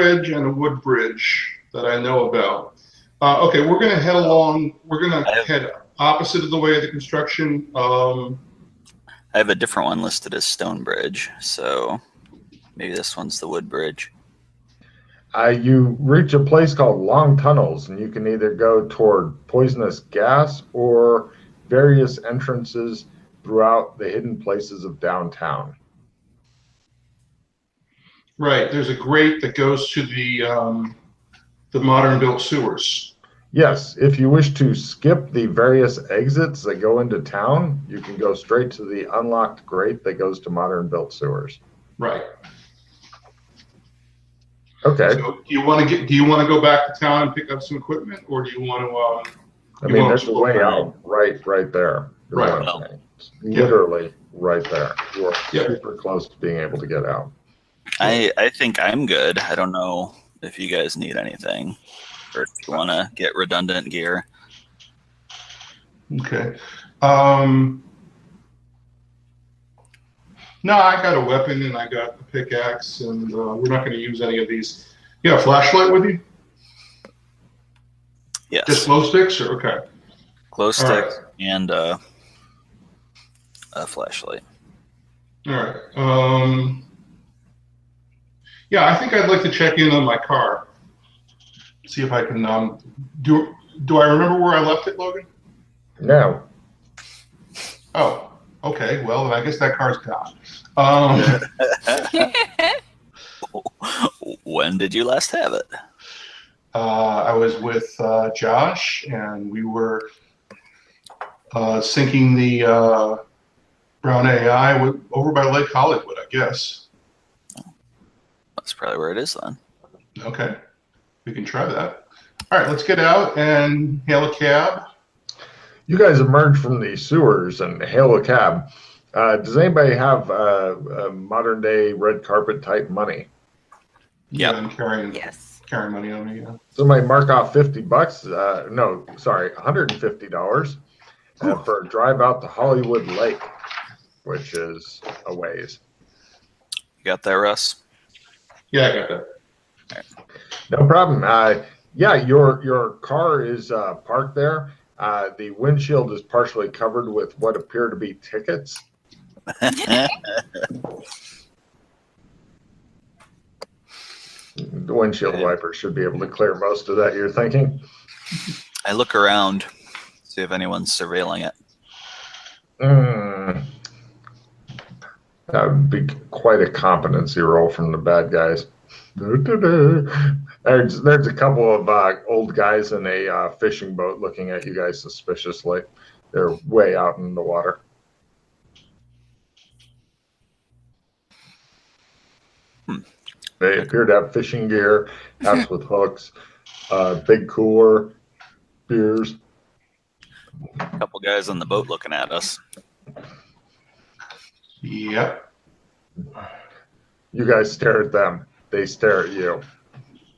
bridge and a wood bridge that I know about. Okay, we're going to head along. We're going to head opposite of the way of the construction. I have a different one listed as stone bridge, so maybe this one's the wood bridge. You reach a place called Long Tunnels, and you can either go toward poisonous gas or various entrances throughout the hidden places of downtown. Right. There's a grate that goes to the modern built sewers. Yes, if you wish to skip the various exits that go into town, you can go straight to the unlocked grate that goes to modern built sewers. Right. Okay. So do you want to go back to town and pick up some equipment, or do you want to? There's a way out right there. Right. Literally right there. You are super close to being able to get out. I think I'm good. I don't know if you guys need anything, or if you want to get redundant gear. Okay. No, I got a weapon and I got a pickaxe, and we're not going to use any of these. You got a flashlight with you? Yes. Just glow sticks, or okay? Glow sticks and a flashlight. All right. Yeah, I think I'd like to check in on my car. See if I can. Do I remember where I left it, Logan? No. Oh. Okay, well, then I guess that car's gone. When did you last have it? I was with Josh, and we were sinking the Brown AI over by Lake Hollywood, I guess. That's probably where it is then. Okay, we can try that. All right, let's get out and hail a cab. You guys emerge from the sewers and hail a cab. Does anybody have modern day red carpet type money? Yeah, I'm carrying Yes. carrying money on me. Yeah. Somebody mark off $50. No, sorry, $150 for a drive out to Hollywood Lake, which is a ways. You got that, Russ? Yeah, I got that. Right. No problem. Yeah, your car is parked there. The windshield is partially covered with what appear to be tickets. The windshield wiper should be able to clear most of that, you're thinking? I look around, see if anyone's surveilling it. That would be quite a competency roll from the bad guys. There's a couple of old guys in a fishing boat looking at you guys suspiciously. They're way out in the water. They appear to have fishing gear, hats with hooks, big cooler, beers. A couple guys on the boat looking at us. Yep. You guys stare at them. They stare at you.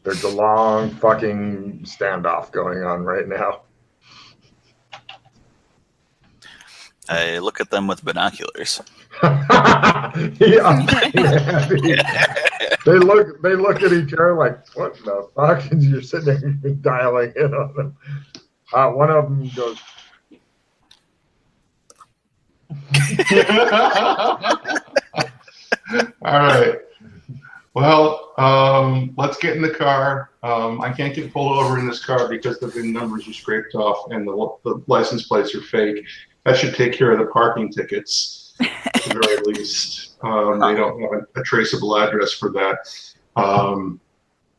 There's a long fucking standoff going on right now. I look at them with binoculars. Yeah. They look at each other like, what the fuck? And you're sitting there dialing in on them. One of them goes, All right. Well, let's get in the car. I can't get pulled over in this car because the VIN numbers are scraped off and the license plates are fake. That should take care of the parking tickets, at the very least. They don't have a traceable address for that.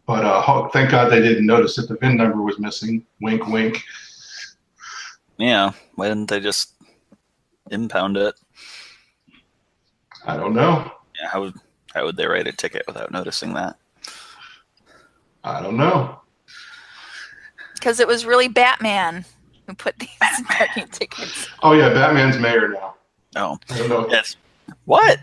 But thank God they didn't notice that the VIN number was missing. Wink, wink. Yeah, why didn't they just impound it? I don't know. Yeah, how would they write a ticket without noticing that? I don't know. Because it was really Batman who put these parking tickets. Oh yeah, Batman's mayor now. Oh, I don't know. yes. What?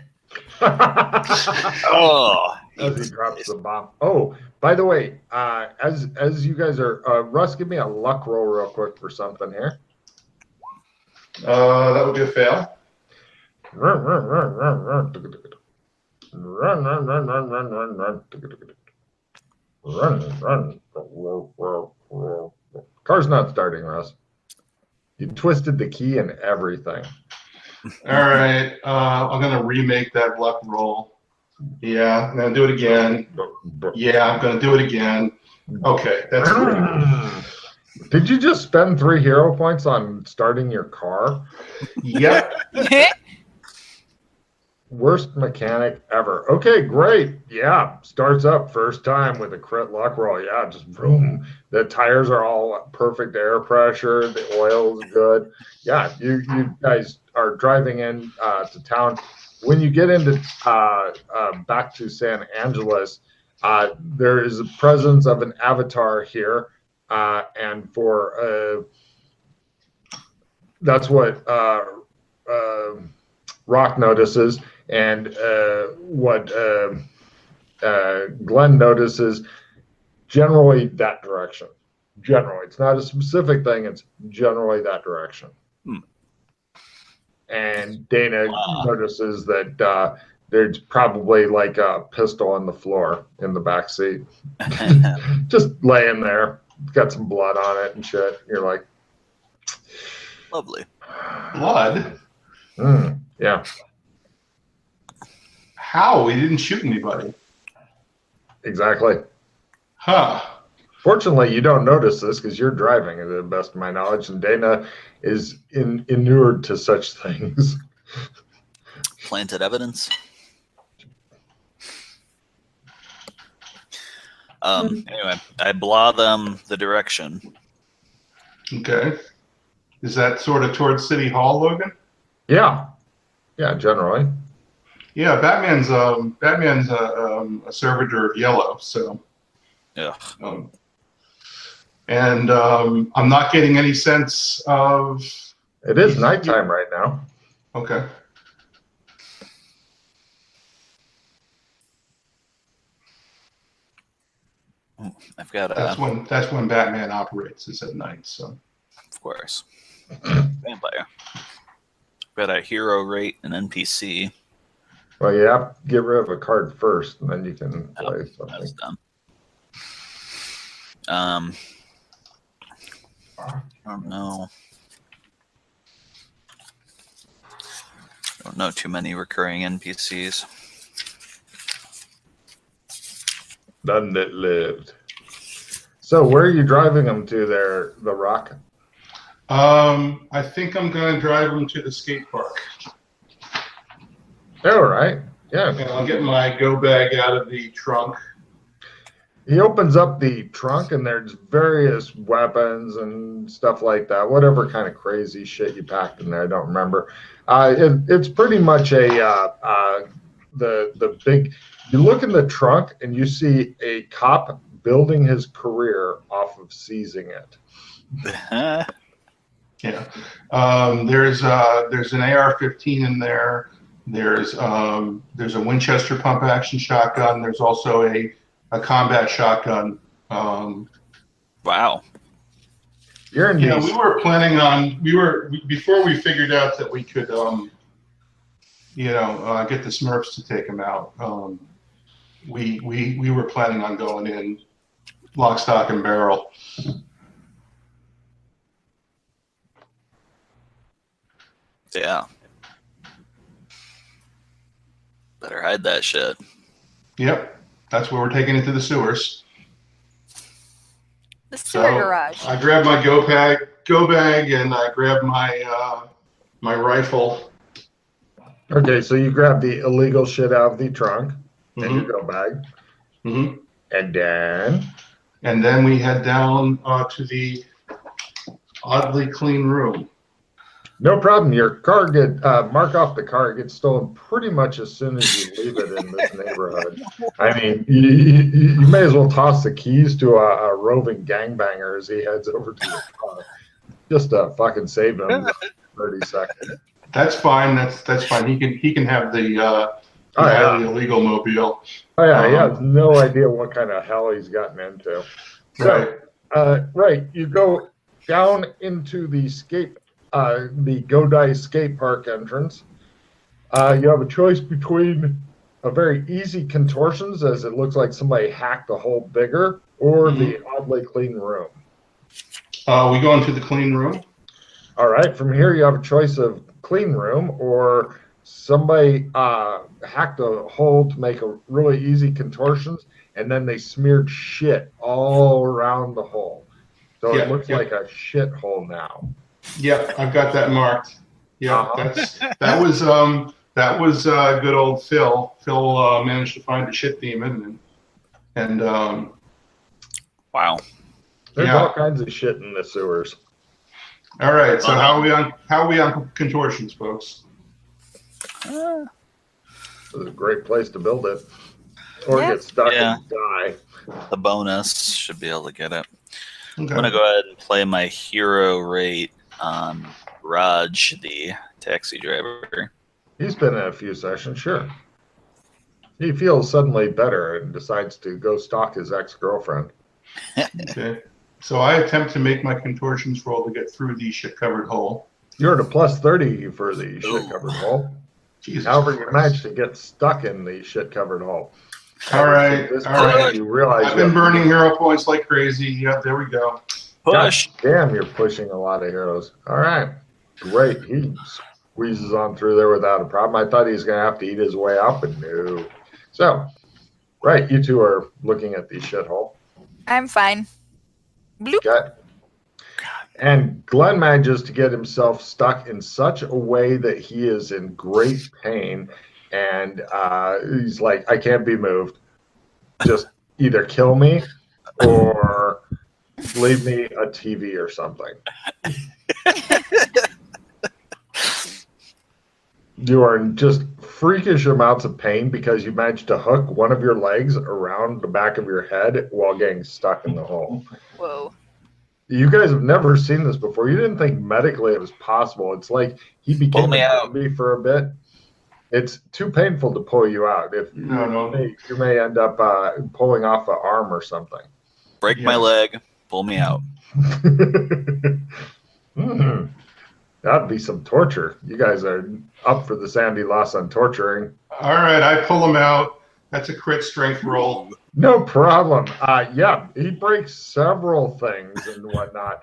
Oh, as he drops the bomb. Oh, by the way, as you guys are, Russ, give me a luck roll real quick for something here. That would be a fail. Run. Car's not starting, Russ. You twisted the key and everything. All right. I'm going to remake that luck roll. Yeah, I'm going to do it again. Yeah, I'm going to do it again. Okay, that's great. Did you just spend 3 hero points on starting your car? Yep. Worst mechanic ever. Okay, great. Yeah, starts up first time with a crit luck roll. Yeah, just boom. The tires are all perfect air pressure. The oil is good. Yeah, you guys are driving in to town. When you get into back to San Angeles, there is a presence of an avatar here, and for that's what Rock notices. And what Glenn notices, generally that direction. Generally, it's not a specific thing. It's generally that direction. And Dana notices that there's probably like a pistol on the floor in the back seat, just laying there. Got some blood on it and shit. You're like, lovely. Blood? Yeah. How? We didn't shoot anybody. Exactly. Huh. Fortunately, you don't notice this because you're driving, to the best of my knowledge, and Dana is inured to such things. Planted evidence. Anyway, I blah them the direction. Okay. Is that sort of towards City Hall, Logan? Yeah. Yeah, generally. Yeah, Batman's a servitor of yellow, so. Yeah. And I'm not getting any sense of. It is nighttime right now. Okay. I've got a. That's when Batman operates, is at night. So. Of course. Vampire. I've got a hero rate and NPC. Well, you have to get rid of a card first, and then you can play something. That's dumb. I don't know. Don't know too many recurring NPCs. None that lived. So, where are you driving them to there, the Rock? I think I'm going to drive them to the skate park. All right. Yeah. And I'll get my go bag out of the trunk. He opens up the trunk, and there's various weapons and stuff like that. Whatever kind of crazy shit you packed in there, I don't remember. It's pretty much the big. You look in the trunk, and you see a cop building his career off of seizing it. Yeah. There's an AR-15 in there. There's a Winchester pump action shotgun. There's also a combat shotgun. Wow. You're in we were planning on before we figured out that we could get the Smurfs to take them out. We were planning on going in lock, stock, and barrel. Yeah. Better hide that shit. Yep. That's where we're taking it to the sewers. The sewer garage. I grabbed my go bag, and I grabbed my my rifle. Okay, so you grab the illegal shit out of the trunk and your go bag. Mm-hmm. And then we head down to the oddly clean room. No problem. Your car mark off the car. It gets stolen pretty much as soon as you leave it in this neighborhood. I mean, you may as well toss the keys to a roving gangbanger as he heads over to the car, just to fucking save him 30 seconds. That's fine. That's fine. He can have the highly illegal mobile. Oh yeah, he has no idea what kind of hell he's gotten into. Right. So, right, you go down into the the Godai skate park entrance. You have a choice between a very easy contortions as it looks like somebody hacked the hole bigger, or the oddly clean room. We go into the clean room. All right, from here you have a choice of clean room or somebody hacked a hole to make a really easy contortions, and then they smeared shit all around the hole. So it looks like a shit hole now. Yep, I've got that marked. Yeah, that was good old Phil. Phil managed to find a shit demon, and wow. There's all kinds of shit in the sewers. All right, so how are we on contortions, folks? This is a great place to build it, or get stuck and die. The bonus should be able to get it. Okay. I'm gonna go ahead and play my hero rate on Raj, the taxi driver. He's been in a few sessions, sure. He feels suddenly better and decides to go stalk his ex-girlfriend. Okay. So I attempt to make my contortions roll to get through the shit-covered hole. You're at a plus 30 for the shit-covered hole. Jesus However, you Christ. managed to get stuck in the shit-covered hole. All right. You realize I've been burning hero points like crazy. Yeah, there we go. Push. God damn, you're pushing a lot of heroes. All right. Great. He squeezes on through there without a problem. I thought he was going to have to eat his way up, but no. So, right, you two are looking at the shithole. I'm fine. Bloop. Okay. And Glenn manages to get himself stuck in such a way that he is in great pain. And he's like, I can't be moved. Just either kill me or leave me a TV or something. You are in just freakish amounts of pain because you managed to hook one of your legs around the back of your head while getting stuck in the hole. Whoa. You guys have never seen this before. You didn't think medically it was possible. It's like he became a zombie for a bit. It's too painful to pull you out. You may end up pulling off an arm or something. Break my leg, pull me out. That'd be some torture. You guys are up for the Sandy loss on torturing. All right, I pull him out. That's a crit strength roll. No problem. Yeah, he breaks several things and whatnot.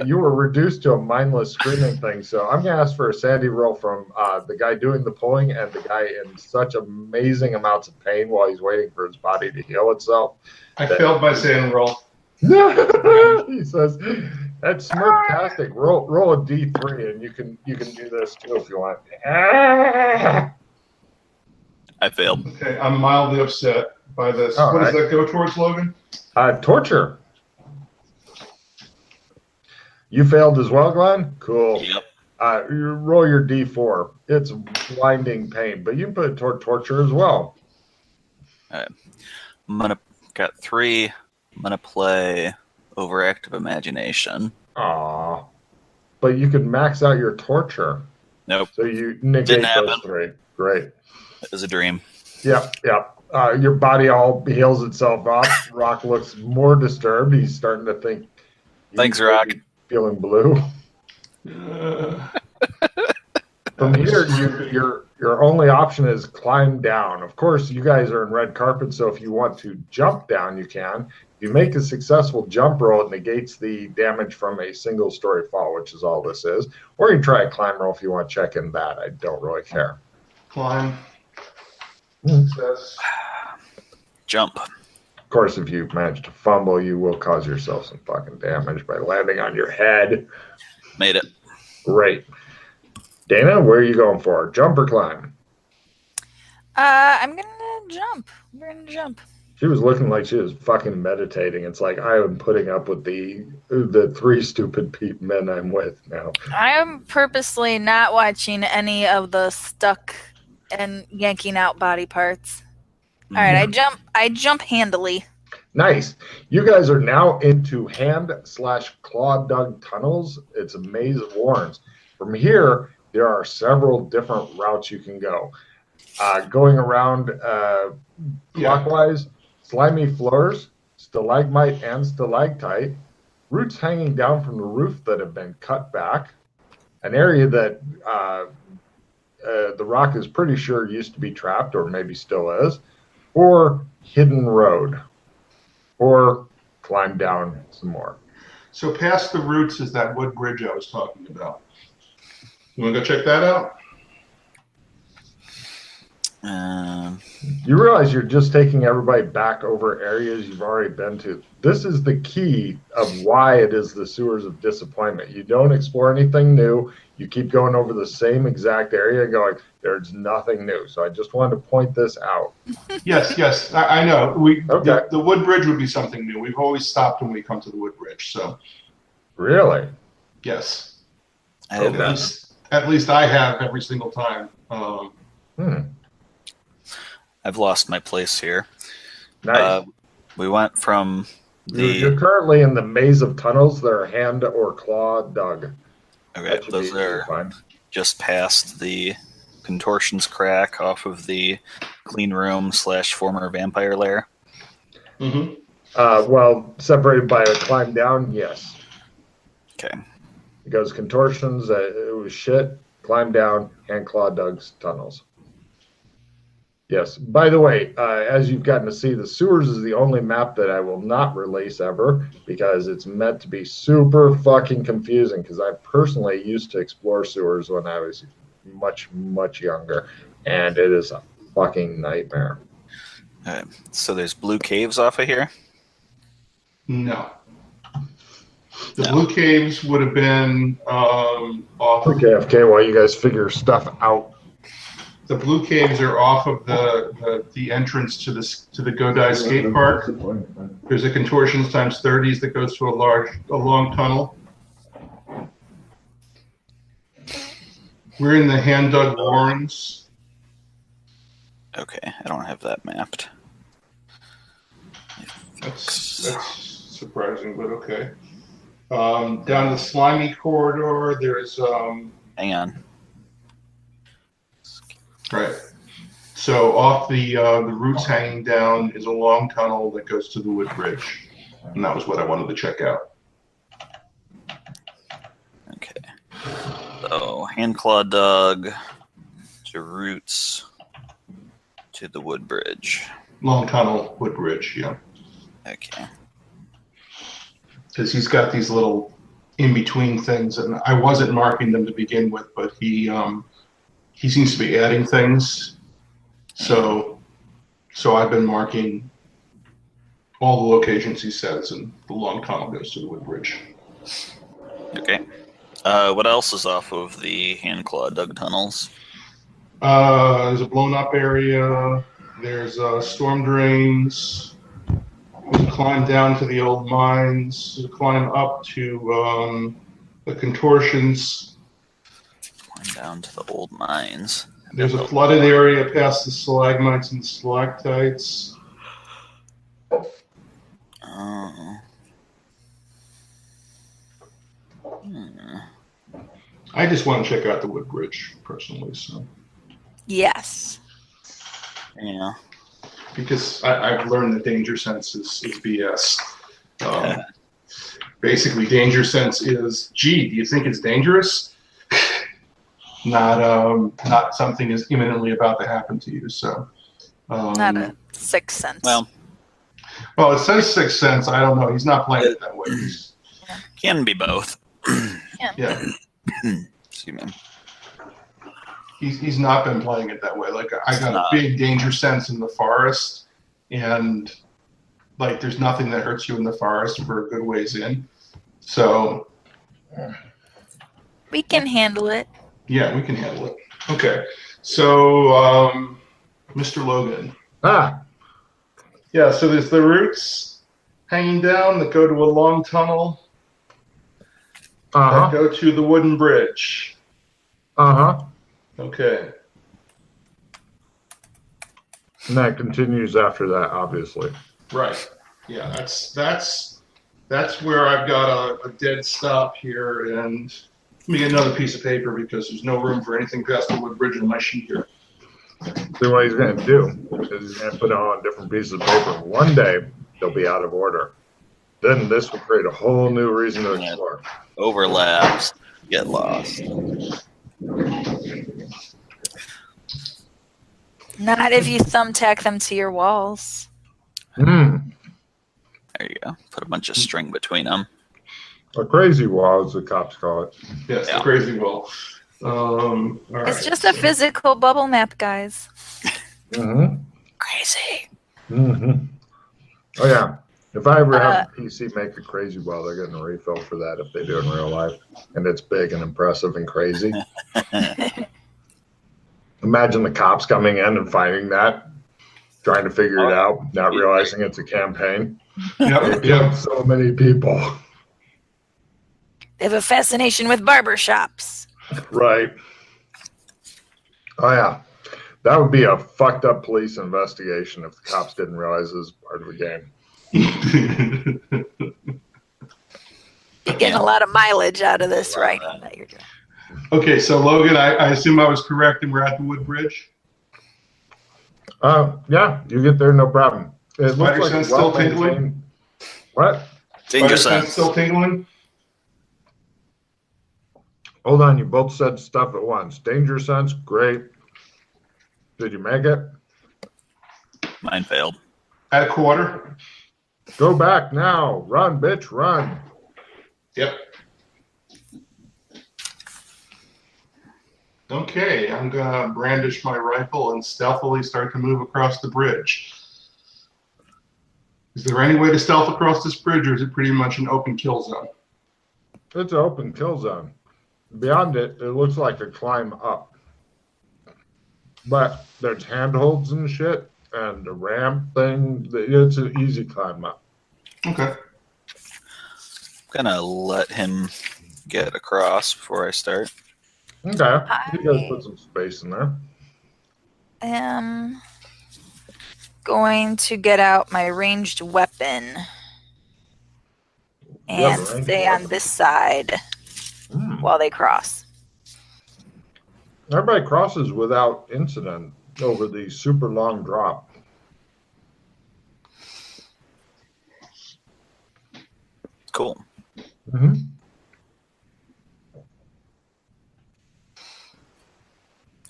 You were reduced to a mindless screaming thing, so I'm going to ask for a Sandy roll from the guy doing the pulling and the guy in such amazing amounts of pain while he's waiting for his body to heal itself. I failed my Sandy roll. He says, that's Smurftastic. Roll a D3, and you can do this too if you want. I failed. Okay, I'm mildly upset by this. All what right. does that go towards, Logan? Torture. You failed as well, Glenn? Cool. Yep. You roll your D4. It's blinding pain, but you can put it toward torture as well. All right. Got 3. I'm gonna play overactive imagination. Aw. But you can max out your torture. Nope. So you negate those happen. 3. Great. It was a dream. Yep. Your body all heals itself up. Rock looks more disturbed. He's starting to think. Thanks, Rock. Feeling blue. From here, your only option is climb down. Of course, you guys are in red carpet, so if you want to jump down, you can. If you make a successful jump roll, it negates the damage from a single-story fall, which is all this is. Or you can try a climb roll if you want to check in that. I don't really care. Climb. Success. Jump. Of course, if you manage to fumble, you will cause yourself some fucking damage by landing on your head. Made it. Great. Dana, where are you going for? Jump or climb? I'm gonna jump. We're gonna jump. She was looking like she was fucking meditating. It's like I am putting up with the 3 stupid men I'm with now. I am purposely not watching any of the stuck and yanking out body parts. All right, I jump handily. Nice. You guys are now into hand/claw dug tunnels. It's a maze of warrens. From here, there are several different routes you can go. Going around clockwise, slimy floors, stalagmite and stalactite, roots hanging down from the roof that have been cut back, an area that the rock is pretty sure used to be trapped, or maybe still is, or hidden road, or climb down some more. So past the roots is that wood bridge I was talking about. You want to go check that out? You realize you're just taking everybody back over areas you've already been to. This is the key of why it is the sewers of disappointment. You don't explore anything new. You keep going over the same exact area and going, there's nothing new. So I just wanted to point this out. Yes, I know. Okay. The wood bridge would be something new. We've always stopped when we come to the wood bridge. So Really? yes, I have at least I have every single time. I've lost my place here. Nice. We went from You're currently in the maze of tunnels that are hand or claw dug. Okay, those are just past the contortions crack off of the clean room / former vampire lair. Mm-hmm. Well, separated by a climb down, yes. Okay. It goes contortions, it was shit, climb down, hand claw dugs, tunnels. Yes. By the way, as you've gotten to see, the sewers is the only map that I will not release ever because it's meant to be super fucking confusing because I personally used to explore sewers when I was much, much younger, and it is a fucking nightmare. Okay. So there's blue caves off of here? No. The blue caves would have been off. Okay, AFK while you guys figure stuff out. The blue caves are off of the entrance to the Godai skate park. There's a contortions times 30s that goes to a long tunnel. We're in the hand dug warrens. Okay, I don't have that mapped. That's surprising, but okay. Down the slimy corridor, there's Hang on. right. So off the roots hanging down is a long tunnel that goes to the wood bridge, and that was what I wanted to check out. Okay. So hand claw dug to roots to the wood bridge. Long tunnel, wood bridge, yeah. Okay. Because he's got these little in-between things, and I wasn't marking them to begin with, but he seems to be adding things. So I've been marking all the locations he says, and the long tunnel goes to the wood bridge. Okay. What else is off of the hand claw dug tunnels? There's a blown up area. There's storm drains. There's a climb down to the old mines. There's a climb up to the contortions. Climb down to the old mines. There's a flooded area past the stalagmites and stalactites. I just want to check out the wood bridge personally, so. Yes. Yeah. Because I've learned that danger sense is BS. Basically, danger sense is, gee, do you think it's dangerous? Not something is imminently about to happen to you. So, Not a sixth sense. Well, it says sixth sense. I don't know. He's not playing it that way. can be both. Yeah. Excuse me. He's not been playing it that way. Like I got a big danger sense in the forest, and like there's nothing that hurts you in the forest for a good ways in. So we can handle it. Yeah, we can handle it. Okay. So Mr. Logan. Yeah, so there's the roots hanging down that go to a long tunnel that go to the wooden bridge. Okay. And that continues after that, obviously. Right. Yeah, that's where I've got a dead stop here, and let me get another piece of paper because there's no room for anything past the wood bridge on my sheet here. See what he's going to do is he's going to put it on different pieces of paper. One day they'll be out of order. Then this will create a whole new reason to explore. Overlaps. Get lost. Not if you thumbtack them to your walls. Mm. There you go. Put a bunch of string between them. A crazy wall, as the cops call it. Yes, Yeah. the crazy wall. All It's right, just a physical bubble map, guys. Mm-hmm. Crazy. Mm-hmm. Oh, yeah. If I ever have a PC make a crazy well, they're getting a refill for that if they do in real life. And it's big and impressive and crazy. Imagine the cops coming in and finding that, trying to figure it out, not realizing it's a campaign. They killed so many people. They have a fascination with barbershops. Right. Oh, yeah. That would be a fucked up police investigation if the cops didn't realize it was part of the game. You're getting a lot of mileage out of this writing that you're doing. Okay, so Logan, I assume I was correct and we're at the wood bridge? Yeah, you get there, no problem. It Spider looks like sense still tingling? well-maintained. What? Danger Spider sense. still tingling? Hold on, you both said stuff at once. Danger sense, great. Did you make it? Mine failed. At a quarter? Go back now. Run, bitch, run. Yep. Okay, I'm gonna brandish my rifle and stealthily start to move across the bridge. Is there any way to stealth across this bridge, or is it pretty much an open kill zone? It's an open kill zone. Beyond it, it looks like a climb up. But there's handholds and shit, and a ramp thing. It's an easy climb up. Okay. I'm gonna let him get across before I start. Okay. You guys put some space in there. Going to get out my ranged weapon and stay on this side while they cross. Everybody crosses without incident over the super long drop. Cool. Mm-hmm.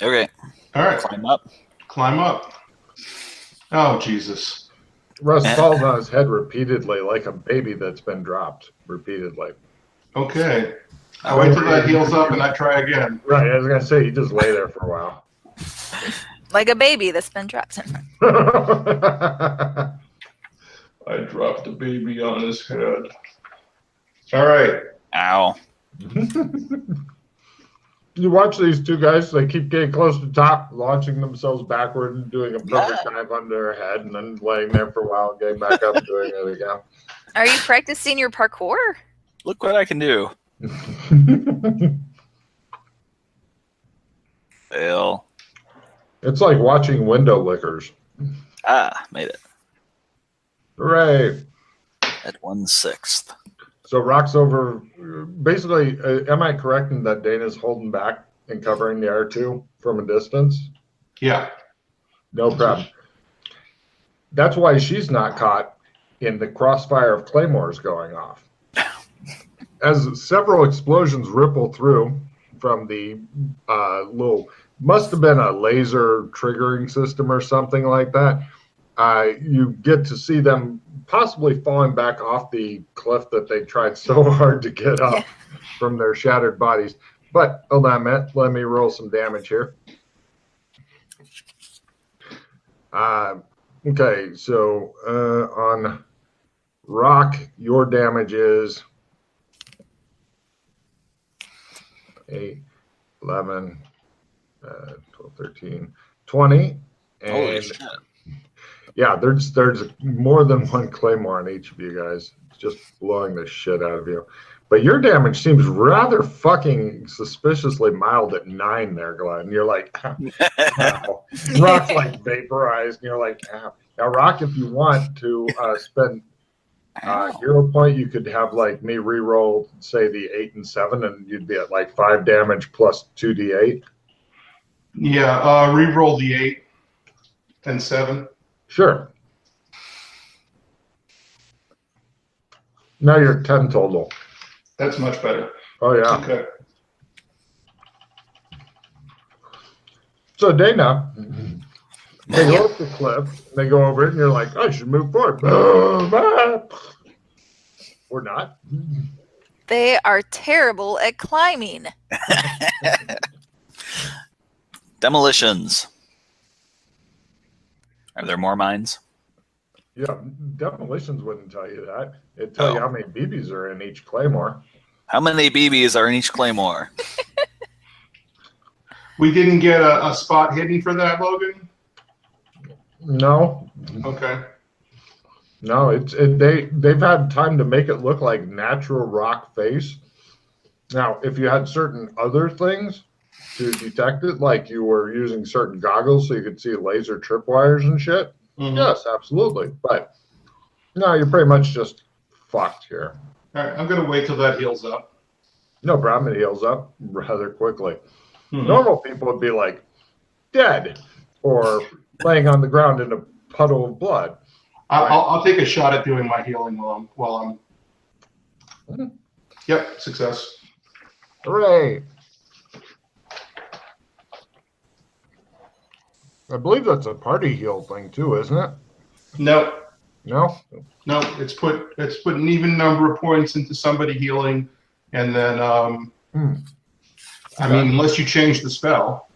Okay. All right. Climb up. Climb up. Oh, Jesus. Russ falls on his head repeatedly like a baby that's been dropped repeatedly. Okay. I wait till that heals up and I try again. Right, I was going to say, you just lay there for a while. Like a baby that's been dropped. I dropped the baby on his head. All right. Ow. You watch these two guys, they keep getting close to the top, launching themselves backward and doing a perfect dive under their head and then laying there for a while and getting back up and doing it again. Are you practicing your parkour? Look what I can do. Fail. It's like watching window lickers. Ah, made it. Hooray. At 1/6. So Rock's over. Basically, am I correct in that Dana's holding back and covering the R2 from a distance? Yeah. No problem. That's why she's not caught in the crossfire of claymores going off. As several explosions ripple through from the little, must have been a laser triggering system or something like that, you get to see them possibly falling back off the cliff that they tried so hard to get up from their shattered bodies. But hold on a minute, let me roll some damage here. Okay, so on Rock, your damage is 8, 11, 12, 13, 20. And Holy shit. yeah, there's more than one claymore on each of you guys. It's just blowing the shit out of you. But your damage seems rather fucking suspiciously mild at 9 there, Glenn. You're like, wow. Rock's like vaporized, and you're like, ow. Now, Rock, if you want to spend hero point, you could have like me re-roll, say, the 8 and 7, and you'd be at like 5 damage plus 2d8. Yeah, re-roll the 8 and 7. Sure. Now you're 10 total. That's much better. Oh, yeah. Okay. So, Dana, They go up the cliff, and they go over it, and you're like, I should move forward. Boom, or not. They are terrible at climbing. Demolitions. Are there more mines? Yeah, demolitions wouldn't tell you that. It'd tell you how many BBs are in each claymore. How many BBs are in each claymore? We didn't get a spot hidden for that, Logan? No. Okay. No, they've had time to make it look like natural rock face. Now, if you had certain other things to detect it, like you were using certain goggles so you could see laser tripwires and shit, yes, absolutely. But no, you're pretty much just fucked here. All right, I'm going to wait till that heals up. No problem, it heals up rather quickly. Normal people would be like dead or laying on the ground in a puddle of blood. I'll take a shot at doing my healing while I'm. Yep, success. Hooray! I believe that's a party heal thing too, isn't it? No. No? No, it's put an even number of points into somebody healing, and then I mean, unless you change the spell.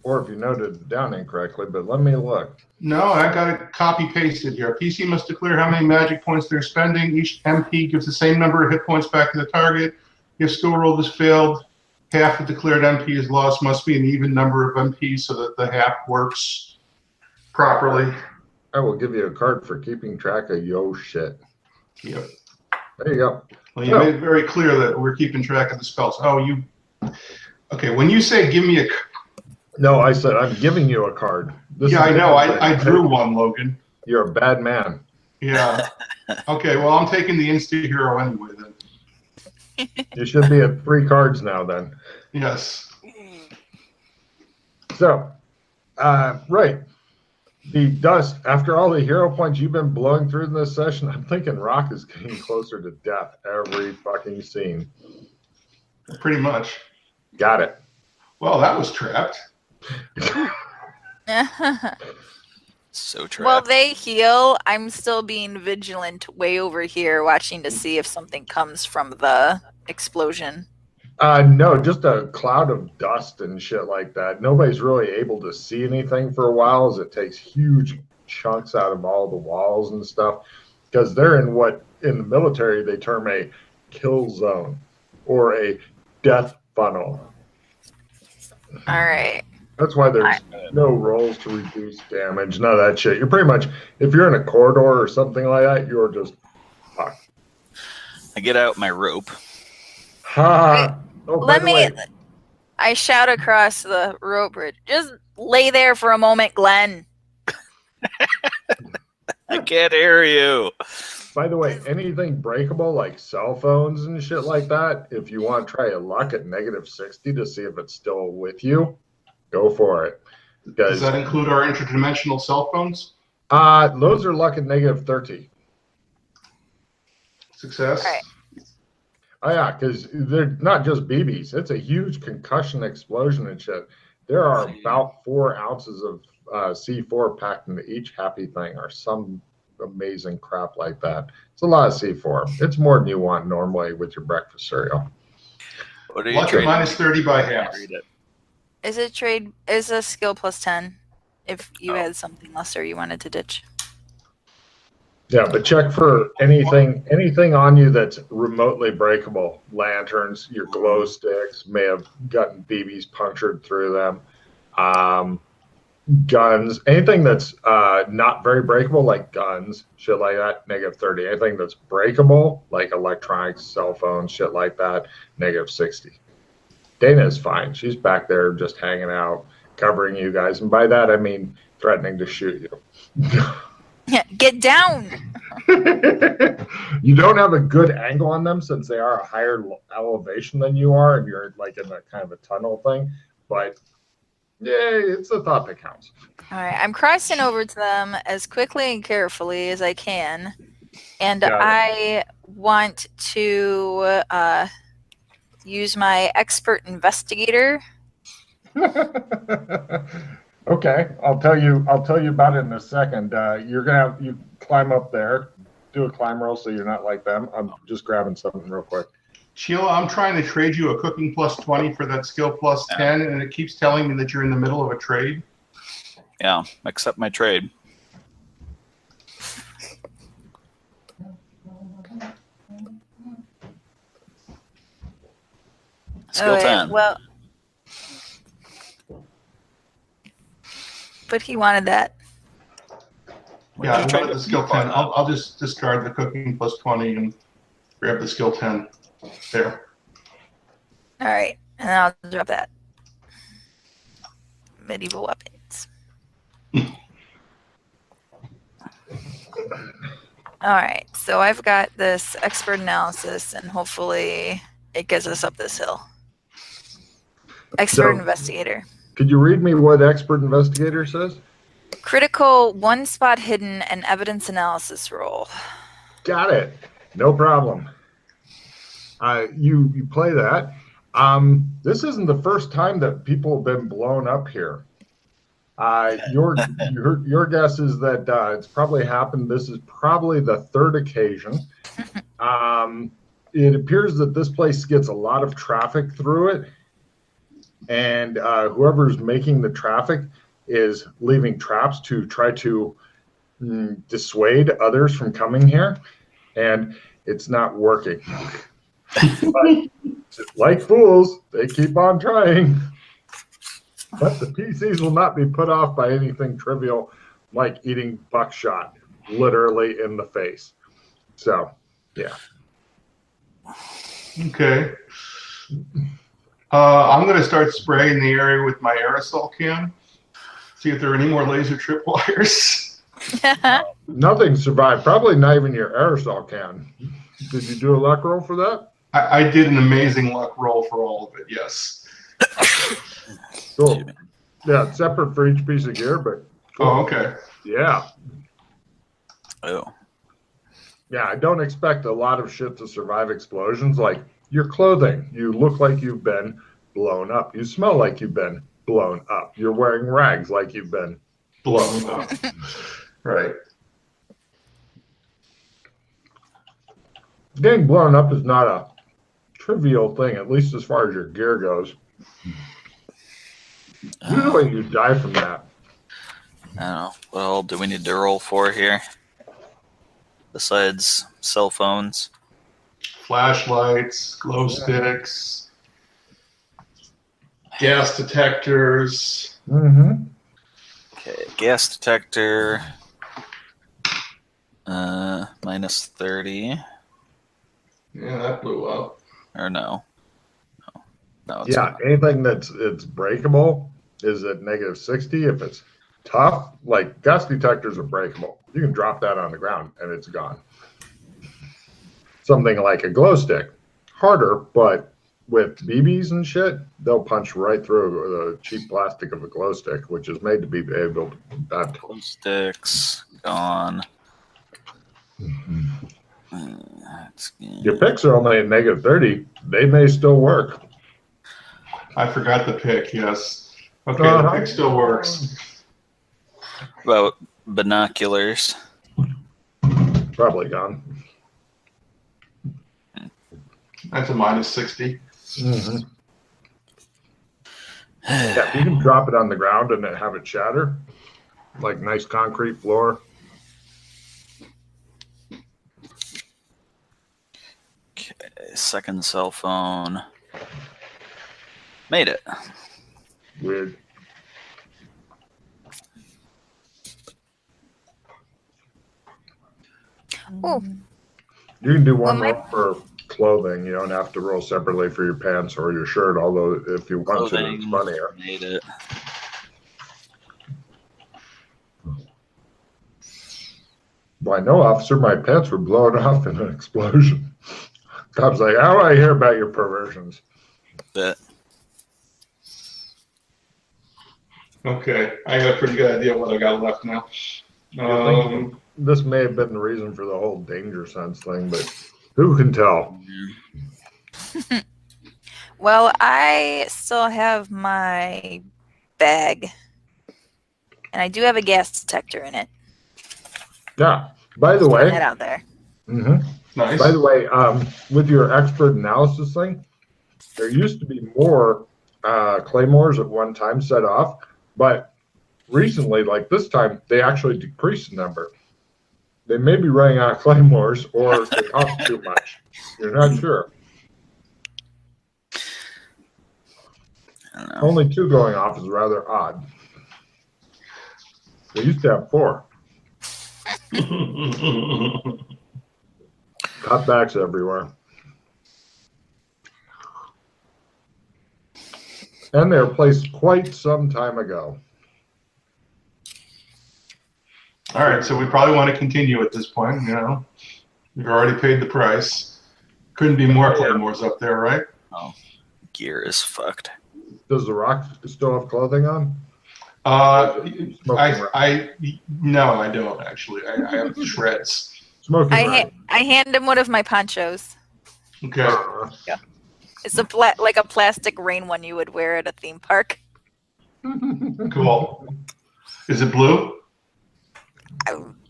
Or if you noted it down incorrectly, but let me look. No, I got it copy pasted here. PC must declare how many magic points they're spending. Each MP gives the same number of hit points back to the target. If skill roll is failed, half the declared MP is lost. Must be an even number of MPs so that the half works properly. I will give you a card for keeping track of yo shit. Yep. There you go. Well, you made it very clear that we're keeping track of the spells. Oh, okay, when you say give me a... No, I said I'm giving you a card. I know. I drew one, Logan. You're a bad man. Yeah. Okay, well, I'm taking the Insta-Hero anyway, then. You should be at 3 cards now, then. Yes. So, right. The dust, after all the hero points you've been blowing through in this session, I'm thinking Rock is getting closer to death every fucking scene. Pretty much. Got it. Well, that was trapped. So trapped. Well, they heal. I'm still being vigilant way over here, watching to see if something comes from the explosion. No, just a cloud of dust and shit like that. Nobody's really able to see anything for a while as it takes huge chunks out of all the walls and stuff. Because they're in what, in the military, they term a kill zone or a death funnel. All right. That's why there's no rolls to reduce damage, none of that shit. You're pretty much, if you're in a corridor or something like that, you're just fucked. I get out my rope. Ha! Oh, I shout across the rope bridge. Just lay there for a moment, Glenn. I can't hear you. By the way, anything breakable like cell phones and shit like that, if you want to try a luck at -60 to see if it's still with you, go for it. Does that include our interdimensional cell phones? Those are luck at -30. Success. Right. Oh yeah, because they're not just BBs. It's a huge concussion explosion and shit. There are about 4 ounces of C4 packed into each happy thing or some amazing crap like that. It's a lot of C4. It's more than you want normally with your breakfast cereal. What are you Luck at -30 by half. Is a skill +10 if you had something lesser you wanted to ditch. Yeah, but check for anything on you that's remotely breakable. Lanterns, your glow sticks may have gotten BBs punctured through them. Guns, anything that's not very breakable, like guns, shit like that, -30. Anything that's breakable, like electronics, cell phones, shit like that, -60. Dana is fine. She's back there just hanging out, covering you guys. And by that, I mean threatening to shoot you. Yeah, get down. You don't have a good angle on them since they are a higher elevation than you are, and you're like in a kind of a tunnel thing. But yeah, it's the thought that counts. All right, I'm crossing over to them as quickly and carefully as I can, and I want to use my expert investigator. Okay, I'll tell you about it in a second. You climb up there, do a climb roll so you're not like them. I'm just grabbing something real quick. Sheila, I'm trying to trade you a cooking plus 20 for that skill plus 10, and it keeps telling me that you're in the middle of a trade. Yeah, accept my trade. Skill 10. Well, but he wanted that. Yeah, I wanted the skill 10. I'll just discard the cooking plus 20 and grab the skill 10. There. All right, and I'll drop that. Medieval weapons. All right, so I've got this expert analysis, and hopefully it gets us up this hill. Expert investigator. Could you read me what expert investigator says? Critical one spot hidden and evidence analysis roll. Got it. No problem. You play that. This isn't the first time that people have been blown up here. Your guess is that it's probably happened. This is probably the third occasion. It appears that this place gets a lot of traffic through it, and whoever's making the traffic is leaving traps to try to dissuade others from coming here, and it's not working. But, like fools, they keep on trying. But the PCs will not be put off by anything trivial like eating buckshot literally in the face. So, yeah. Okay. I'm going to start spraying the area with my aerosol can. See if there are any more laser tripwires. Nothing survived. Probably not even your aerosol can. Did you do a luck roll for that? I did an amazing luck roll for all of it, yes. Cool. Yeah, it's separate for each piece of gear, but cool. Oh, okay. Yeah. Oh. Yeah, I don't expect a lot of shit to survive explosions. Like your clothing, you look like you've been blown up. You smell like you've been blown up. You're wearing rags like you've been blown up. Right. Getting blown up is not a trivial thing, at least as far as your gear goes. Usually you die from that. I don't know. What all do we need to roll for here? Besides cell phones? Flashlights, glow sticks, gas detectors. Mm-hmm. Okay, gas detector. Minus 30. Yeah, that blew up. Or no. No, it's Yeah, not. anything that's breakable is at negative 60. If it's tough, like gas detectors are breakable. You can drop that on the ground and it's gone. Something like a glow stick, harder, but with BBs and shit, they'll punch right through the cheap plastic of a glow stick, which is made to be able to. Glow sticks gone. Your picks are only at negative 30. They may still work. I forgot the pick, yes. Okay, the pick still works. About binoculars. Probably gone. That's a minus 60. Mm-hmm. Yeah, you can drop it on the ground and then have it shatter, like nice concrete floor. Okay, second cell phone. Made it. Weird. Oh. You can do one roll for clothing. You don't have to roll separately for your pants or your shirt, although if you want to, it's funnier. Made it. Well, I know, officer, my pants were blown off in an explosion. Cop's like, how do I hear about your perversions? Bet. Okay, I got a pretty good idea what I got left now. This may have been the reason for the whole danger sense thing, but who can tell? Well, I still have my bag. And I do have a gas detector in it. Yeah. By the Just putting way, that out there. Nice. By the way, with your expert analysis thing, there used to be more claymores at one time set off, but recently, like this time, they actually decreased the number. They may be running out of claymores, or they cost too much. You're not sure. I don't know. Only 2 going off is rather odd. They used to have 4. Cutbacks everywhere. And they were placed quite some time ago. All right, so we probably want to continue at this point. You know, we've already paid the price. Couldn't be more claymores up there, right? Oh, gear is fucked. Does the Rock still have clothing on? No, I don't actually. I have shreds. Smoking I hand him one of my ponchos. Okay. It's like a plastic rain one you would wear at a theme park. Cool. Is it blue?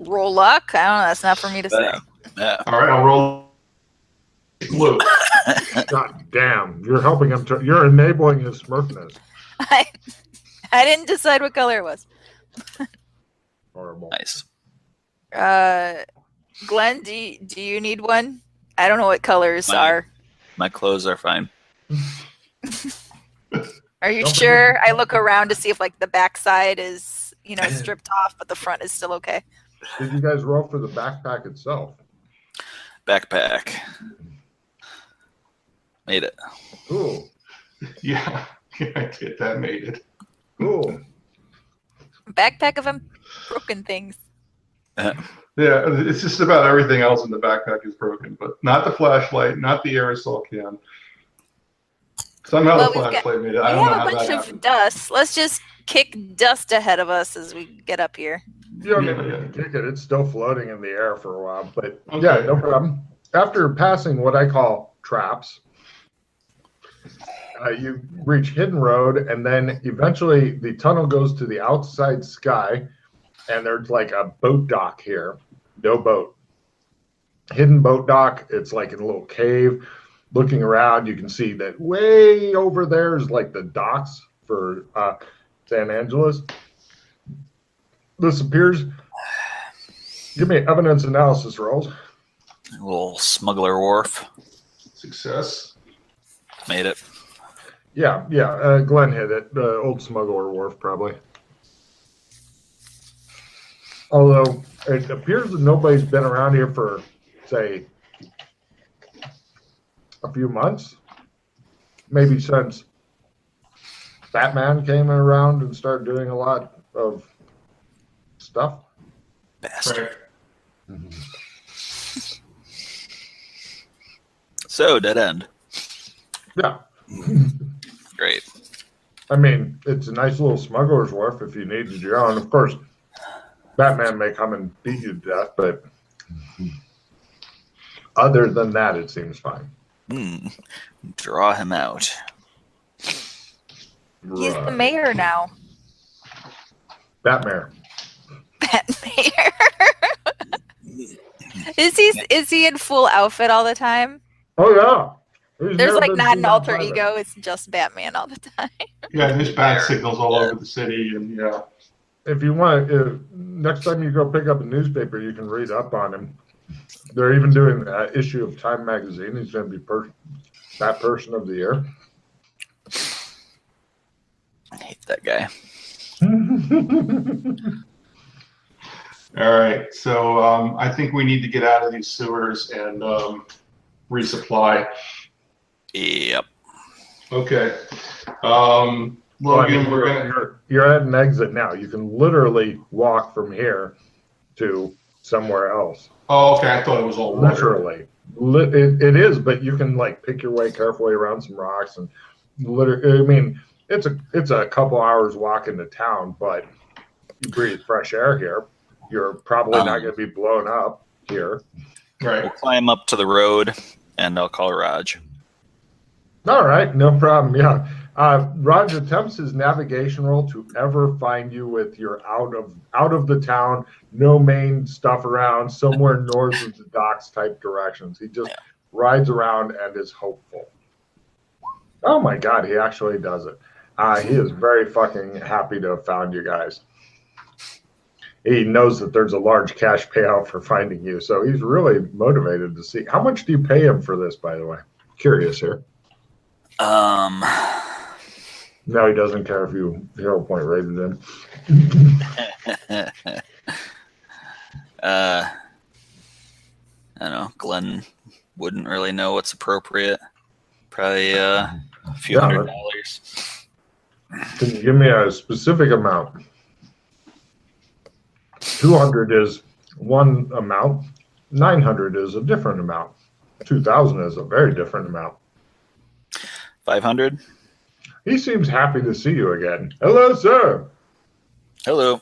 Roll luck? I don't know. That's not for me to say. Yeah. All right, I'll roll blue. God damn! You're helping him. You're enabling his smirkness. I didn't decide what color it was. Horrible. Nice. Glenn, do you need one? I don't know what colors are. My clothes are fine. Are you sure? I look around to see if like the backside is, stripped off, but the front is still okay. Did you guys roll for the backpack itself? Backpack. Made it. Cool. Yeah, I did. That made it. Cool. Backpack of broken things. Yeah, it's just about everything else in the backpack is broken, but not the flashlight, not the aerosol can. Somehow the flashlight made it. I don't know how that happened. We have a bunch of dust. Let's just kick dust ahead of us as we get up here. You don't even get to kick it. It's still floating in the air for a while, but yeah, no problem. After passing what I call traps, you reach Hidden Road, and then eventually the tunnel goes to the outside sky, and there's like a boat dock here. No boat. Hidden boat dock. It's like in a little cave. Looking around, you can see that way over there is like the docks for San Angeles. This appears. Give me evidence analysis rolls. A little smuggler wharf. Success. Made it. Yeah. Glenn hit it. The old smuggler wharf, probably. Although it appears that nobody's been around here for, say, a few months. Maybe since Batman came around and started doing a lot of stuff. Bastard. Right. So, dead end. Yeah. Great. I mean, it's a nice little smuggler's wharf if you needed your own. Of course, Batman may come and beat you to death, but other than that, it seems fine. Draw him out. He's the mayor now. Batmayor. Batmayor. Is he in full outfit all the time? Oh yeah. There's like not an alter ego. It's just Batman all the time. Yeah, there's bat signals all over the city, and yeah. If you want, next time you go pick up a newspaper, you can read up on him. They're even doing an issue of Time magazine. He's going to be that person of the year. I hate that guy. All right, so I think we need to get out of these sewers and resupply. Yep. Okay. Logan, you're at an exit now. You can literally walk from here to somewhere else. Oh, okay. I thought it was all literally. It is, but you can like pick your way carefully around some rocks and literally. I mean, it's a couple hours walk into town, but you breathe fresh air here. You're probably not going to be blown up here. Right. We'll climb up to the road, and I'll call Raj. All right, no problem. Yeah, Raj attempts his navigation roll to ever find you with your out of the town, no main stuff around, somewhere north of the docks type directions. He just rides around and is hopeful. Oh my God, he actually does it. He is very fucking happy to have found you guys. He knows that there's a large cash payout for finding you, so he's really motivated to see. How much do you pay him for this, by the way? Curious here. No, he doesn't care if you 0 point rated him. I don't know. Glenn wouldn't really know what's appropriate. Probably a few $100. Can you give me a specific amount? 200 is one amount. 900 is a different amount. 2,000 is a very different amount. 500. He seems happy to see you again. Hello, sir. Hello.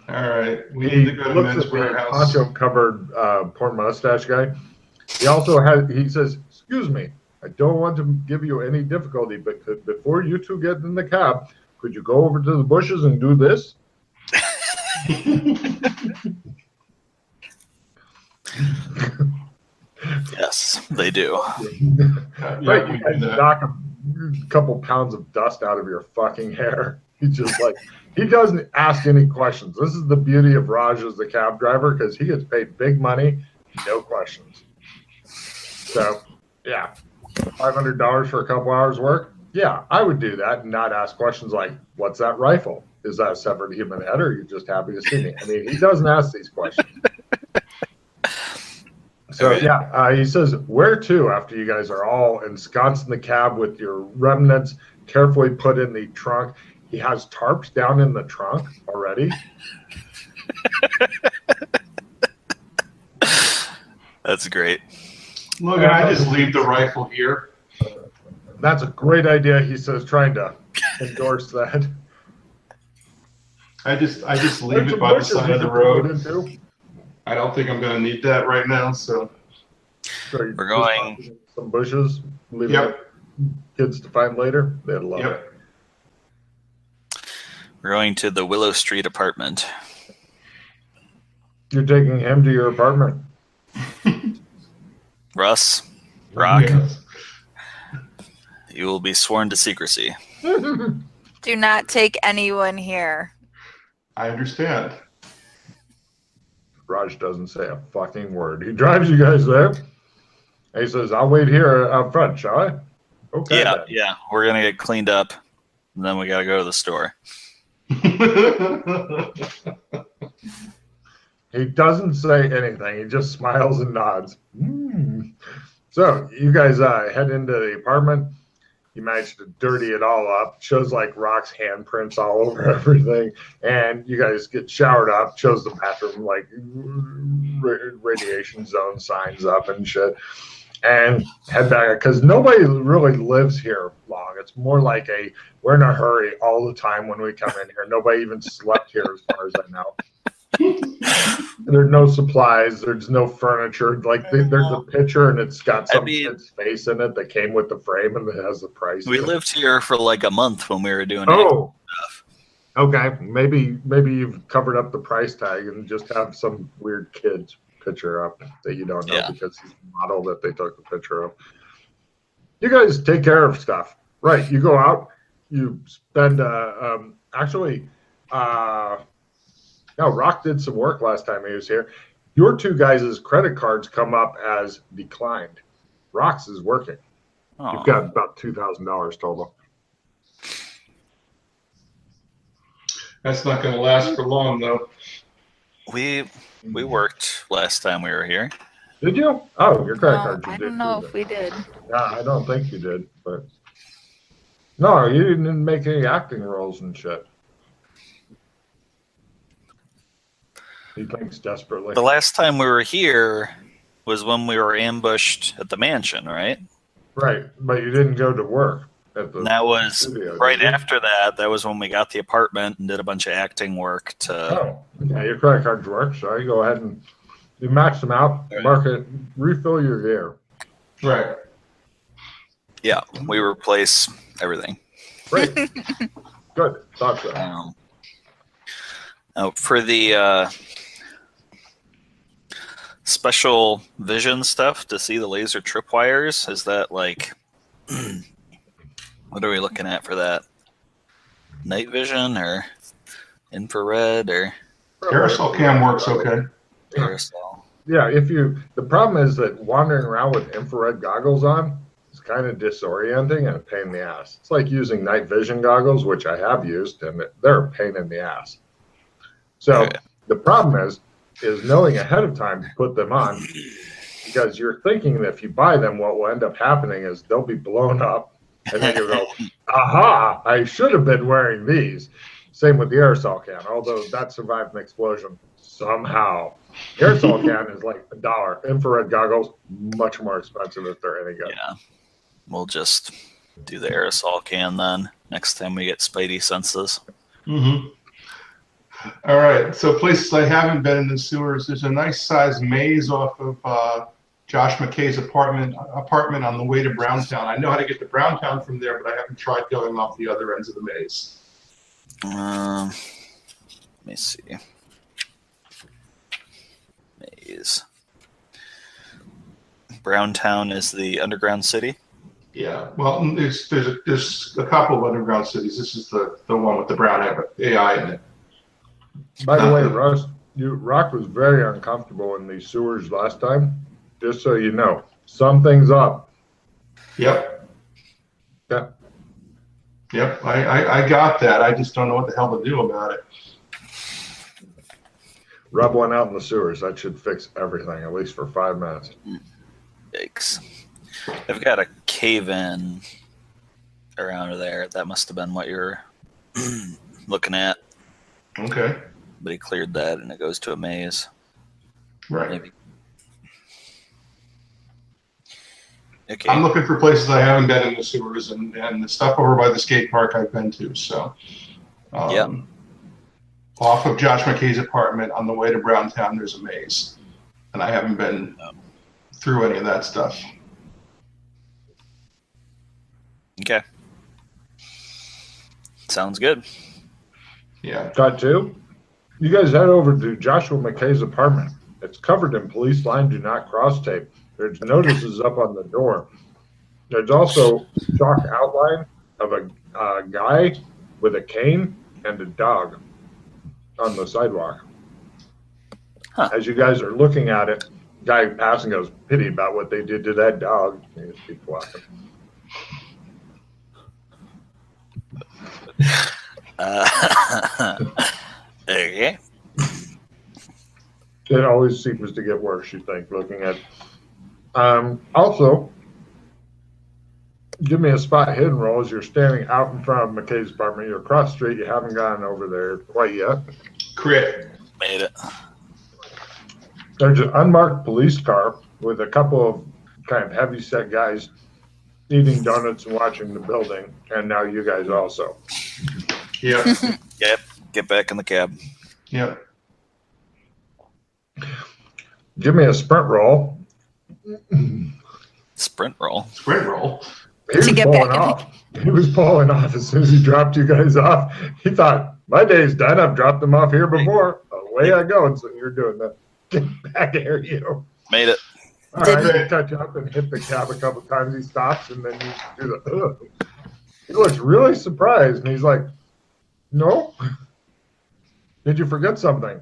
All right, we need to go to Men's Warehouse. Poncho-covered porn mustache guy. He also has. He says, "Excuse me, I don't want to give you any difficulty, but before you two get in the cab, could you go over to the bushes and do this?" Yes, they do. Right, you guys knock a couple pounds of dust out of your fucking hair. He's just like, he doesn't ask any questions. This is the beauty of Raj as the cab driver, because he gets paid big money, no questions. So, yeah, $500 for a couple hours work? Yeah, I would do that and not ask questions like, what's that rifle? Is that a severed human head, or are you just happy to see me? I mean, he doesn't ask these questions. So, yeah, he says, where to after you guys are all ensconced in the cab with your remnants carefully put in the trunk. He has tarps down in the trunk already. That's great. Look, I just leave the rifle here. That's a great idea, he says, trying to endorse that. I just leave it by the side of the road. I don't think I'm going to need that right now, so we're going some bushes. Leave it kids to find later. They'd love it. We're going to the Willow Street apartment. You're taking him to your apartment. Russ, Rock, you will be sworn to secrecy. Do not take anyone here. I understand. Raj doesn't say a fucking word. He drives you guys there. And he says, I'll wait here out front, shall I? Okay. Yeah. We're going to get cleaned up, and then we got to go to the store. He doesn't say anything. He just smiles and nods. So you guys head into the apartment. You manage to dirty it all up. Shows like Rock's handprints all over everything. And you guys get showered up. Shows the bathroom like radiation zone signs up and shit. And head back, because nobody really lives here long. It's more like we're in a hurry all the time when we come in here. Nobody even slept here as far as I know. There's no supplies. There's no furniture. Like there's a picture and it's got some kid's face in it that came with the frame and it has the price. We lived here for like a month when we were doing stuff. Okay. Maybe you've covered up the price tag and just have some weird kid's picture up that you don't know because he's the model that they took the picture of. You guys take care of stuff. Right. You go out, you spend Rock did some work last time he was here. Your two guys' credit cards come up as declined. Rock's is working. You've got about $2,000 total. That's not going to last for long, though. We worked last time we were here. Did you? Oh, your credit card. I don't know if we did. Yeah, I don't think you did. But no, you didn't make any acting roles and shit. He thinks desperately. The last time we were here was when we were ambushed at the mansion, right? Right, but you didn't go to work at the that was studio, right after that. That was when we got the apartment and did a bunch of acting work your credit cards work, so you go ahead and you match them out, mark it, refill your gear. Right. Yeah, we replace everything. Great. Good. Thought so. Now for the special vision stuff to see the laser tripwires, is that like what are we looking at for that? Night vision or infrared or Aerosol cam works okay. aerosol? Yeah, the problem is that wandering around with infrared goggles on is kind of disorienting and a pain in the ass. It's like using night vision goggles, which I have used, and they're a pain in the ass. So Okay. the problem is knowing ahead of time to put them on, because you're thinking that if you buy them, what will end up happening is they'll be blown up, and then you'll go, aha, I should have been wearing these. Same with the aerosol can, although that survived an explosion somehow. Aerosol can is like $1. Infrared goggles, much more expensive if they're any good. Yeah. We'll just do the aerosol can then next time we get spidey senses. Mm-hmm. All right. So places I haven't been in the sewers. There's a nice sized maze off of Josh McKay's apartment on the way to Browntown. I know how to get to Browntown from there, but I haven't tried going off the other ends of the maze. Let me see. Maze. Browntown is the underground city. Yeah. Well, there's a couple of underground cities. This is the one with the brown AI in it. By the way, Russ, Rock was very uncomfortable in these sewers last time. Just so you know, something's up. Yep. Yeah. Yep. I got that. I just don't know what the hell to do about it. Rub one out in the sewers. That should fix everything, at least for 5 minutes. Yikes. I've got a cave-in around there. That must have been what you're looking at. Okay. But he cleared that, and it goes to a maze. Right. Maybe. Okay. I'm looking for places I haven't been in the sewers, and the stuff over by the skate park I've been to. So, Yep. Off of Josh McKay's apartment on the way to Browntown, there's a maze, and I haven't been through any of that stuff. Okay. Sounds good. Yeah. Got two. You guys head over to Joshua McKay's apartment. It's covered in police line do not cross tape. There's notices up on the door. There's also chalk outline of a guy with a cane and a dog on the sidewalk. Huh. As you guys are looking at it, guy passing goes, pity about what they did to that dog. You just keep walking. Okay. It always seems to get worse, you think, looking at. Also, give me a spot hidden roll as you're standing out in front of McKay's apartment. You're across the street. You haven't gone over there quite yet. Crit. Made it. There's an unmarked police car with a couple of kind of heavy-set guys eating donuts and watching the building, and now you guys also. Yep. Yep. Get back in the cab. Yep. Give me a sprint roll. Sprint roll. Sprint roll. He was pulling off. He was pulling off as soon as he dropped you guys off. He thought, my day's done. I've dropped them off here before. Away I go. And so you're doing that. Get back here, you. Made it. All right, you touch up and hit the cab a couple times. He stops and then you do the, ugh. He looks really surprised. And he's like, no. Did you forget something?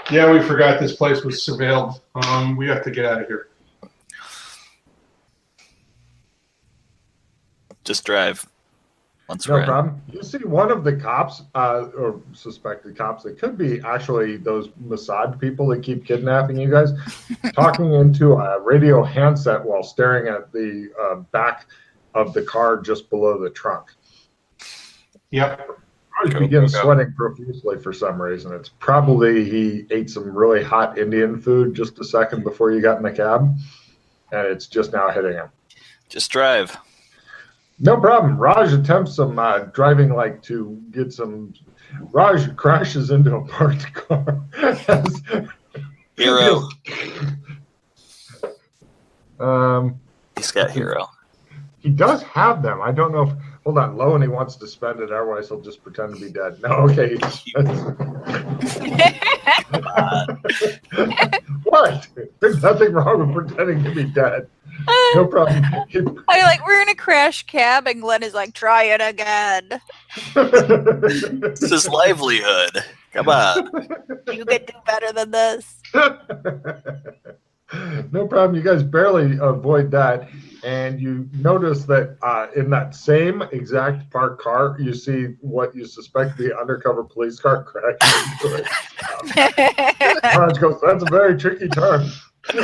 Yeah, we forgot this place was surveilled. We have to get out of here. Just drive. Once No we're in. problem. You see one of the cops, or suspected cops, they could be actually those Mossad people that keep kidnapping you guys, talking into a radio handset while staring at the back of the car just below the trunk. Yep. He begins sweating profusely for some reason. It's probably he ate some really hot Indian food just a second before you got in the cab, and it's just now hitting him. Just drive. No problem. Raj attempts some driving, like to get some. Raj crashes into a parked car. Hero. He's got hero. He does have them. I don't know if. Hold on, Loweney wants to spend it. Otherwise, he'll just pretend to be dead. No, okay. What? There's nothing wrong with pretending to be dead. No problem. I like, we're in a crash cab, and Glenn is like, try it again. It's his livelihood. Come on. You can do better than this. No problem. You guys barely avoid that. And you notice that in that same exact parked car, you see what you suspect to be an undercover police car crash into it. Orange goes, that's a very tricky turn. You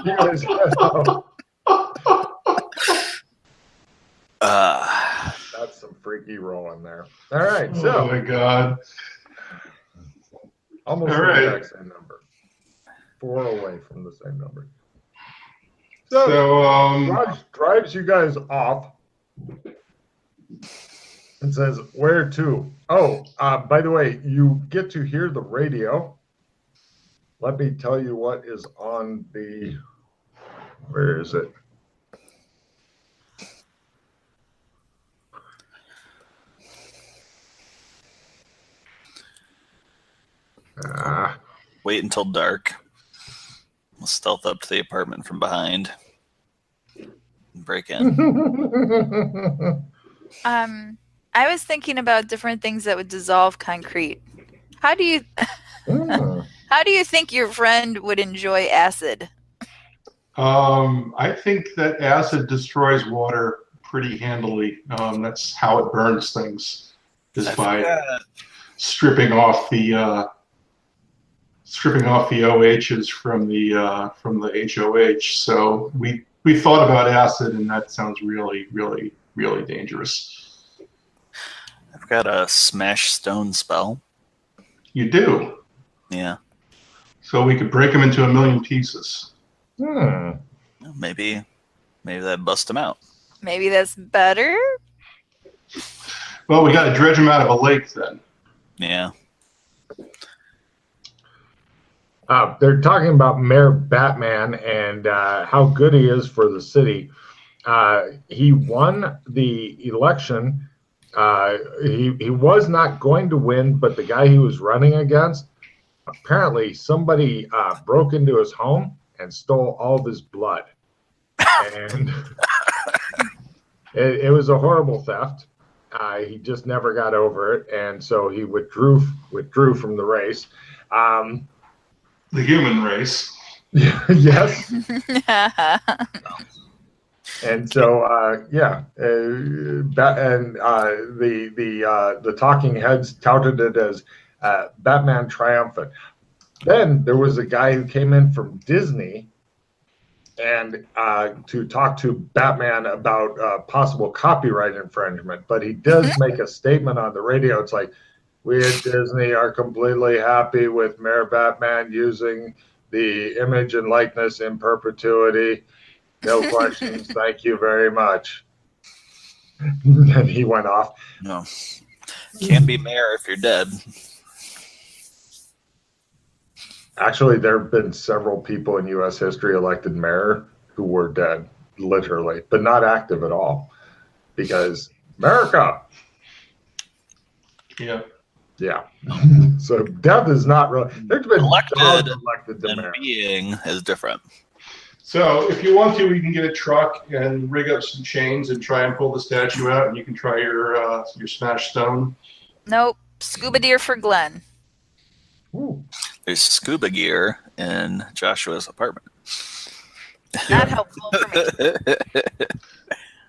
guys know. That's some freaky rolling there. All right, so. Oh my God. Almost All the right. exact same number. 4 away from the same number. So drives you guys off and says, where to? Oh, by the way, you get to hear the radio. Let me tell you what is on the, where is it? Wait until dark. We'll stealth up to the apartment from behind. Break in. I was thinking about different things that would dissolve concrete. How do you how do you think your friend would enjoy acid? I think that acid destroys water pretty handily. That's how it burns things, is by stripping off the OHs from the HOH. So we thought about acid, and that sounds really, really, really dangerous. I've got a smash stone spell. You do? Yeah. So we could break them into a million pieces. Maybe that bust them out. Maybe that's better. Well, we got to dredge them out of a lake then. Yeah. They're talking about Mayor Batman and how good he is for the city. He won the election. He was not going to win, but the guy he was running against, apparently somebody broke into his home and stole all of his blood. And it was a horrible theft. He just never got over it, and so he withdrew from the race. The human race. Yes. And so, the talking heads touted it as Batman triumphant. Then there was a guy who came in from Disney and to talk to Batman about possible copyright infringement. But he does make a statement on the radio. It's like, we at Disney are completely happy with Mayor Batman using the image and likeness in perpetuity. No questions. Thank you very much. And he went off. No. Can't be mayor if you're dead. Actually, there have been several people in U.S. history elected mayor who were dead, literally, but not active at all. Because America. Yeah. Yeah. So death is not really. There's been elected to and mayor. being is different. So if you want to, we can get a truck and rig up some chains and try and pull the statue out, and you can try your smash stone. Nope. Scuba deer for Glenn. Ooh. There's scuba gear in Joshua's apartment. Not helpful for me.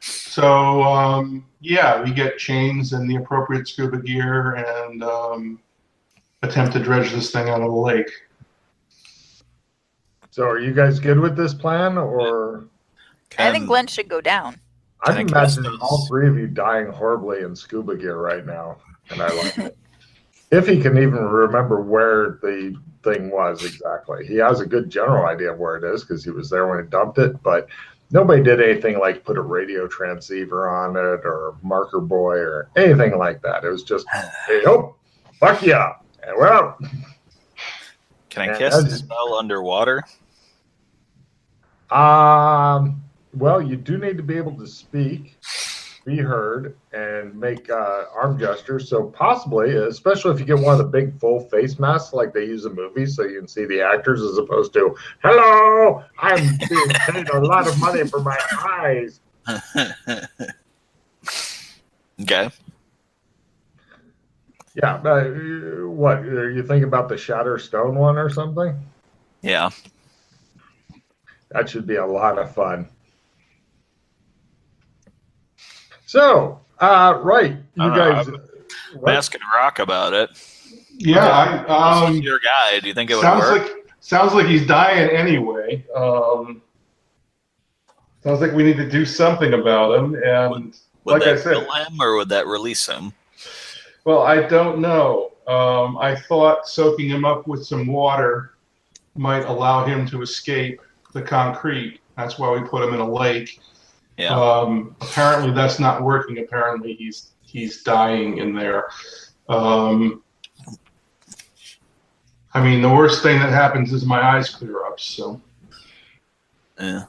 So, we get chains and the appropriate scuba gear and attempt to dredge this thing out of the lake. So are you guys good with this plan, or? I think Glenn should go down. I'm imagining all three of you dying horribly in scuba gear right now, and I like it. If he can even remember where the thing was exactly. He has a good general idea of where it is because he was there when he dumped it, but nobody did anything like put a radio transceiver on it or marker buoy or anything like that. It was just, hey, oh, fuck yeah, and we're out. Can I cast a spell underwater? Well, you do need to be able to speak, be heard, and make arm gestures. So possibly, especially if you get one of the big full face masks like they use in movies, so you can see the actors as opposed to "Hello, I'm being paid a lot of money for my eyes." Okay. Yeah. What are you thinking about the Shatter Stone one or something? Yeah. That should be a lot of fun. So, right, you guys. I'm asking Rock about it. Yeah, this is your guy. Do you think it would work? Sounds like he's dying anyway. Sounds like we need to do something about him. And would like that I said, kill him or would that release him? Well, I don't know. I thought soaking him up with some water might allow him to escape the concrete. That's why we put him in a lake. Yeah. Apparently that's not working. Apparently he's dying in there. I mean, the worst thing that happens is my eyes clear up. So. Yeah.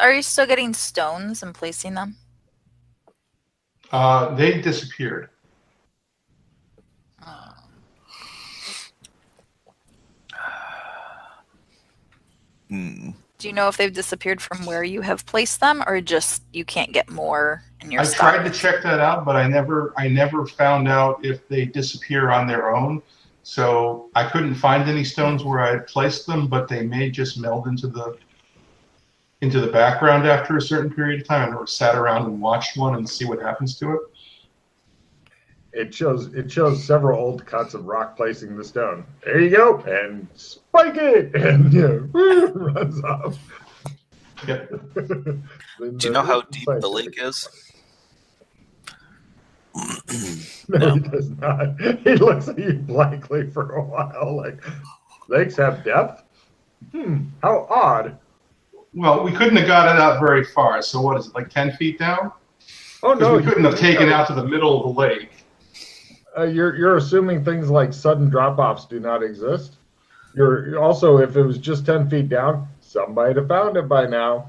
Are you still getting stones and placing them? They disappeared. Do you know if they've disappeared from where you have placed them, or just you can't get more in your stock? I tried to check that out, but I never found out if they disappear on their own. So I couldn't find any stones where I had placed them, but they may just meld into the background after a certain period of time. I never sat around and watched one and see what happens to it. It shows several old cuts of Rock placing the stone. There you go, and spike it, and runs off. Yep. Do you know how deep the lake is? No, he does not. He looks at you blankly for a while, like, lakes have depth? How odd. Well, we couldn't have got it out very far. So what is it, like 10 feet down? Oh no, we couldn't have taken it out to the middle of the lake. You're assuming things like sudden drop-offs do not exist. You're also, if it was just 10 feet down, somebody'd have found it by now.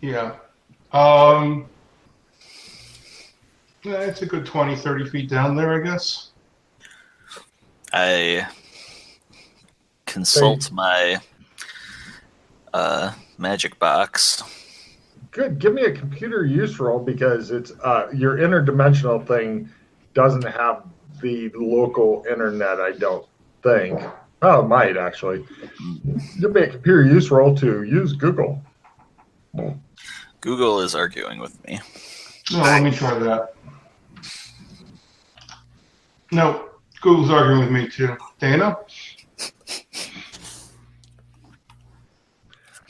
Yeah. It's a good 20, 30 feet down there, I guess. I consult my magic box. Good. Give me a computer use roll, because it's your interdimensional thing doesn't have the local internet, I don't think. Oh, it might actually. Give me a computer use roll to use Google. Google is arguing with me. No, let me try that. No, Google's arguing with me too. Dana?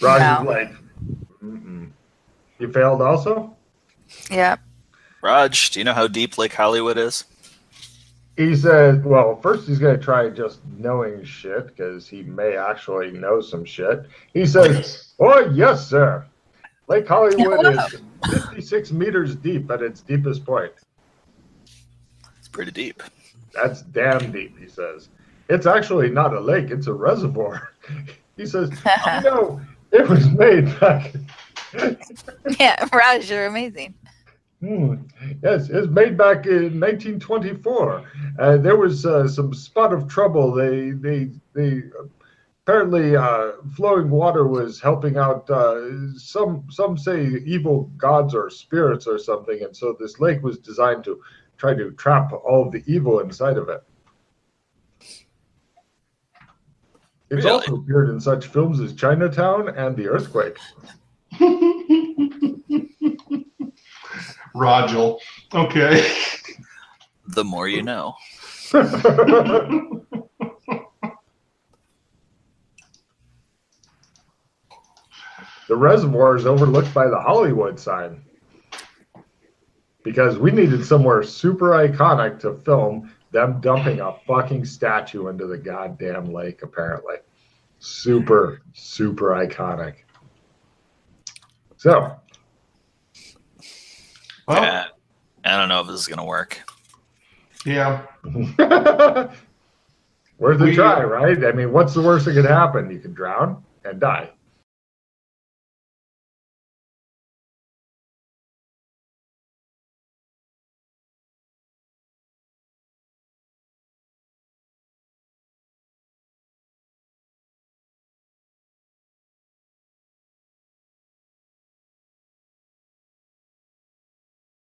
Roger's like, you failed also? Yeah. Raj, do you know how deep Lake Hollywood is? He said, well, first he's going to try just knowing shit, because he may actually know some shit. He says, oh, yes, sir. Lake Hollywood is 56 meters deep at its deepest point. It's pretty deep. That's damn deep, he says. It's actually not a lake, it's a reservoir. He says, it was made back. Yeah, Raj, you're amazing. Yes, it was made back in 1924. There was some spot of trouble. They apparently flowing water was helping out some say evil gods or spirits or something, and so this lake was designed to try to trap all of the evil inside of it. It's also appeared in such films as Chinatown and The Earthquake. Rogel. Okay. The more you know. The reservoir is overlooked by the Hollywood sign, because we needed somewhere super iconic to film them dumping a fucking statue into the goddamn lake, apparently. Super, super iconic. So. Well, yeah, I don't know if this is going to work. Yeah. Worth a try, right? I mean, what's the worst that could happen? You can drown and die.